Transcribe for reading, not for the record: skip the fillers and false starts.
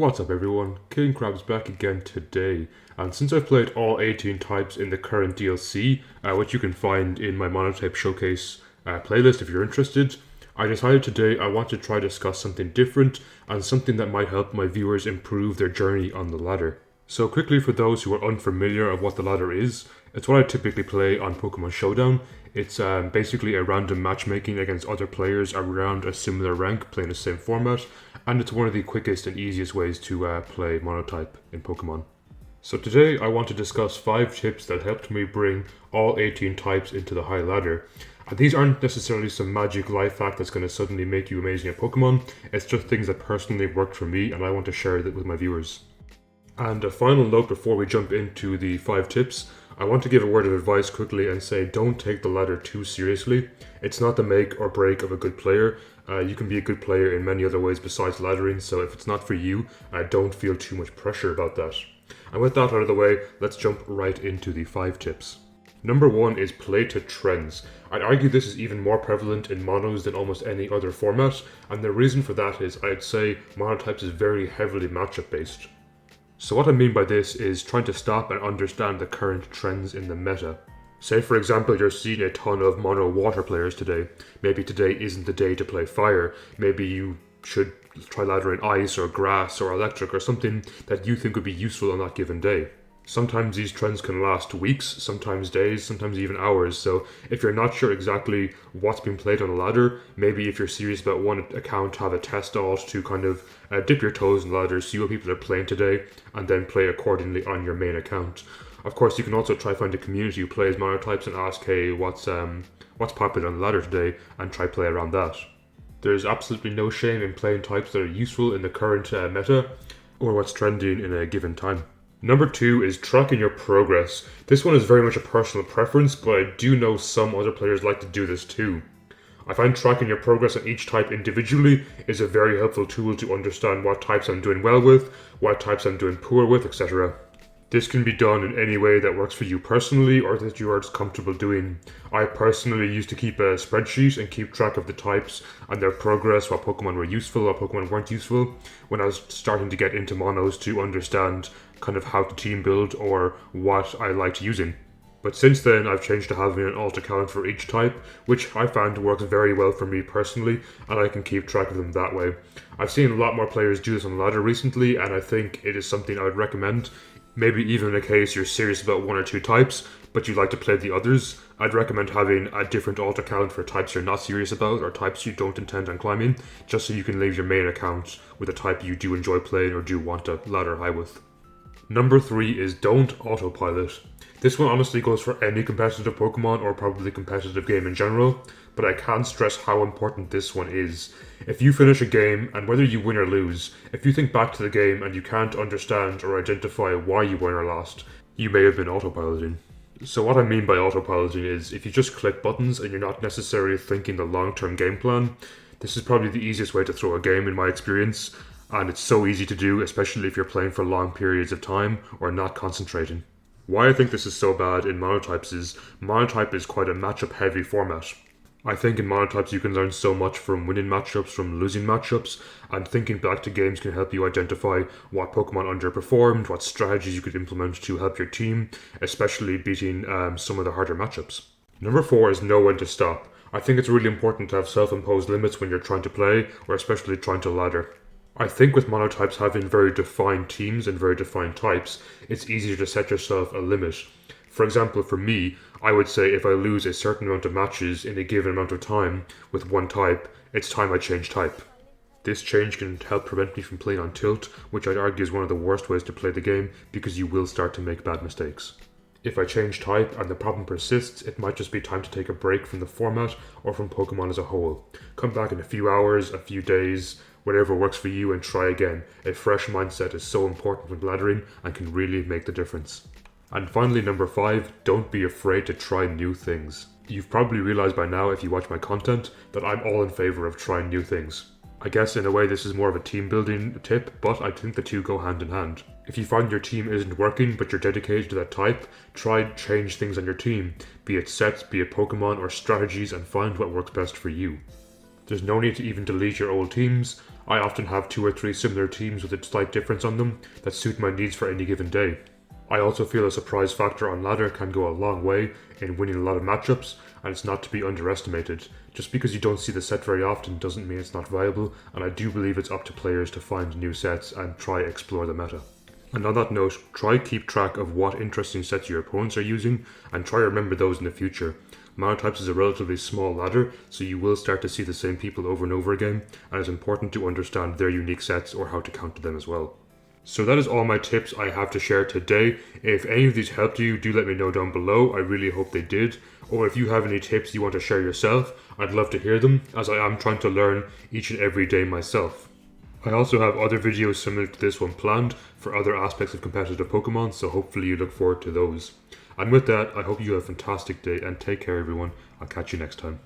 What's up everyone, King Crab's back again today, and since I've played all 18 types in the current DLC, which you can find in my Monotype Showcase playlist if you're interested, I decided today I want to try to discuss something different and something that might help my viewers improve their journey on the ladder. So quickly, for those who are unfamiliar of what the ladder is, it's what I typically play on Pokémon Showdown. It's basically a random matchmaking against other players around a similar rank playing the same format, and it's one of the quickest and easiest ways to play Monotype in Pokémon. So today I want to discuss 5 tips that helped me bring all 18 types into the high ladder. And these aren't necessarily some magic life hack that's going to suddenly make you amazing at Pokémon, it's just things that personally worked for me and I want to share that with my viewers. And a final note before we jump into the 5 tips, I want to give a word of advice quickly and say don't take the ladder too seriously. It's not the make or break of a good player. You can be a good player in many other ways besides laddering, so if it's not for you, don't feel too much pressure about that. And with that out of the way, let's jump right into the 5 tips. Number 1 is play to trends. I'd argue this is even more prevalent in monos than almost any other format, and the reason for that is I'd say Monotypes is very heavily matchup based. So what I mean by this is trying to stop and understand the current trends in the meta. Say for example you're seeing a ton of mono water players today. Maybe today isn't the day to play fire. Maybe you should try laddering ice or grass or electric or something that you think would be useful on that given day. Sometimes these trends can last weeks, sometimes days, sometimes even hours, so if you're not sure exactly what's being played on the ladder, maybe if you're serious about one account, have a test alt to kind of dip your toes in the ladder, see what people are playing today, and then play accordingly on your main account. Of course, you can also try find a community who plays Monotypes and ask, hey, what's popular on the ladder today, and try play around that. There's absolutely no shame in playing types that are useful in the current meta, or what's trending in a given time. Number 2 is tracking your progress. This one is very much a personal preference, but I do know some other players like to do this too. I find tracking your progress on each type individually is a very helpful tool to understand what types I'm doing well with, what types I'm doing poor with, etc. This can be done in any way that works for you personally or that you are just comfortable doing. I personally used to keep a spreadsheet and keep track of the types and their progress, what Pokemon were useful, what Pokemon weren't useful, when I was starting to get into monos to understand kind of how to team build or what I liked using. But since then I've changed to having an alt account for each type, which I found works very well for me personally, and I can keep track of them that way. I've seen a lot more players do this on the ladder recently, and I think it is something I would recommend. Maybe even in a case you're serious about 1 or 2 types, but you like to play the others, I'd recommend having a different alt account for types you're not serious about or types you don't intend on climbing, just so you can leave your main account with a type you do enjoy playing or do want to ladder high with. Number 3 is don't autopilot. This one honestly goes for any competitive Pokemon or probably competitive game in general, but I can't stress how important this one is. If you finish a game, and whether you win or lose, if you think back to the game and you can't understand or identify why you won or lost, you may have been autopiloting. So what I mean by autopiloting is if you just click buttons and you're not necessarily thinking the long-term game plan, this is probably the easiest way to throw a game in my experience, and it's so easy to do, especially if you're playing for long periods of time or not concentrating. Why I think this is so bad in Monotypes is Monotype is quite a matchup heavy format. I think in Monotypes you can learn so much from winning matchups, from losing matchups, and thinking back to games can help you identify what Pokemon underperformed, what strategies you could implement to help your team, especially beating some of the harder matchups. Number 4 is know when to stop. I think it's really important to have self-imposed limits when you're trying to play, or especially trying to ladder. I think with Monotypes having very defined teams and very defined types, it's easier to set yourself a limit. For example, for me, I would say if I lose a certain amount of matches in a given amount of time with one type, it's time I change type. This change can help prevent me from playing on tilt, which I'd argue is one of the worst ways to play the game because you will start to make bad mistakes. If I change type and the problem persists, it might just be time to take a break from the format or from Pokemon as a whole. Come back in a few hours, a few days, whatever works for you, and try again. A fresh mindset is so important when laddering and can really make the difference. And finally, number 5, don't be afraid to try new things. You've probably realized by now, if you watch my content, that I'm all in favor of trying new things. I guess in a way this is more of a team building tip, but I think the two go hand in hand. If you find your team isn't working but you're dedicated to that type, try change things on your team, be it sets, be it Pokemon or strategies, and find what works best for you. There's no need to even delete your old teams. I often have 2 or 3 similar teams with a slight difference on them that suit my needs for any given day. I also feel a surprise factor on ladder can go a long way in winning a lot of matchups, and it's not to be underestimated. Just because you don't see the set very often doesn't mean it's not viable, and I do believe it's up to players to find new sets and try explore the meta. And on that note, try keep track of what interesting sets your opponents are using, and try remember those in the future. Monotypes is a relatively small ladder, so you will start to see the same people over and over again, and it's important to understand their unique sets or how to counter them as well. So that is all my tips I have to share today. If any of these helped you, do let me know down below. I really hope they did. Or if you have any tips you want to share yourself, I'd love to hear them, as I am trying to learn each and every day myself. I also have other videos similar to this one planned for other aspects of competitive Pokemon, so hopefully you look forward to those. And with that, I hope you have a fantastic day and take care everyone. I'll catch you next time.